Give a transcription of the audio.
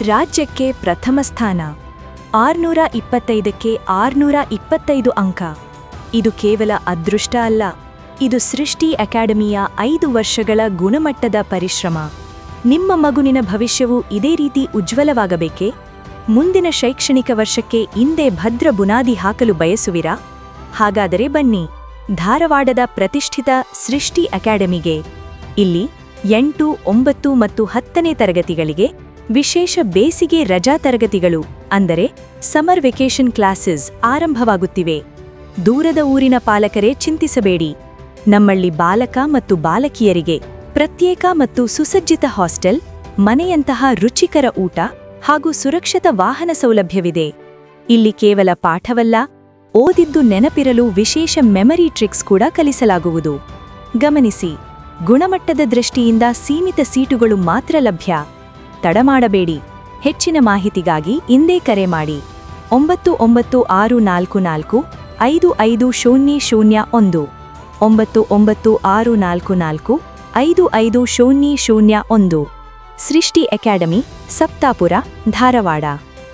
ರಾಜ್ಯಕ್ಕೆ ಪ್ರಥಮ ಸ್ಥಾನ 625ಕ್ಕೆ 625 ಅಂಕ. ಇದು ಕೇವಲ ಅದೃಷ್ಟ ಅಲ್ಲ, ಇದು ಸೃಷ್ಟಿ ಅಕಾಡೆಮಿಯ 5 ವರ್ಷಗಳ ಗುಣಮಟ್ಟದ ಪರಿಶ್ರಮ. ನಿಮ್ಮ ಮಗುವಿನ ಭವಿಷ್ಯವು ಇದೇ ರೀತಿ ಉಜ್ವಲವಾಗಬೇಕೇ? ಮುಂದಿನ ಶೈಕ್ಷಣಿಕ ವರ್ಷಕ್ಕೆ ಇಂದೇ ಭದ್ರ ಬುನಾದಿ ಹಾಕಲು ಬಯಸುವಿರಾ? ಹಾಗಾದರೆ ಬನ್ನಿ ಧಾರವಾಡದ ಪ್ರತಿಷ್ಠಿತ ಸೃಷ್ಟಿ ಅಕಾಡೆಮಿಗೆ. ಇಲ್ಲಿ 8, 9 ಮತ್ತು 10ನೇ ತರಗತಿಗಳಿಗೆ ವಿಶೇಷ ಬೇಸಿಗೆ ರಜಾ ತರಗತಿಗಳು ಅಂದರೆ ಸಮರ್ ವೆಕೇಷನ್ ಕ್ಲಾಸಸ್ ಆರಂಭವಾಗುತ್ತಿವೆ. ದೂರದ ಊರಿನ ಪಾಲಕರೇ ಚಿಂತಿಸಬೇಡಿ, ನಮ್ಮಲ್ಲಿ ಬಾಲಕ ಮತ್ತು ಬಾಲಕಿಯರಿಗೆ ಪ್ರತ್ಯೇಕ ಮತ್ತು ಸುಸಜ್ಜಿತ ಹಾಸ್ಟೆಲ್, ಮನೆಯಂತಹ ರುಚಿಕರ ಊಟ ಹಾಗೂ ಸುರಕ್ಷಿತ ವಾಹನ ಸೌಲಭ್ಯವಿದೆ. ಇಲ್ಲಿ ಕೇವಲ ಪಾಠವಲ್ಲ, ಓದಿದ್ದು ನೆನಪಿರಲು ವಿಶೇಷ ಮೆಮರಿ ಟ್ರಿಕ್ಸ್ ಕೂಡ ಕಲಿಸಲಾಗುವುದು. ಗಮನಿಸಿ, ಗುಣಮಟ್ಟದ ದೃಷ್ಟಿಯಿಂದ ಸೀಮಿತ ಸೀಟುಗಳು ಮಾತ್ರ ಲಭ್ಯ. ತಡ ಮಾಡಬೇಡಿ. ಹೆಚ್ಚಿನ ಮಾಹಿತಿಗಾಗಿ ಇಂದೇ ಕರೆ ಮಾಡಿ 9964455001 9964455001. ಸೃಷ್ಟಿ ಅಕಾಡೆಮಿ, ಸಪ್ತಾಪುರ, ಧಾರವಾಡ.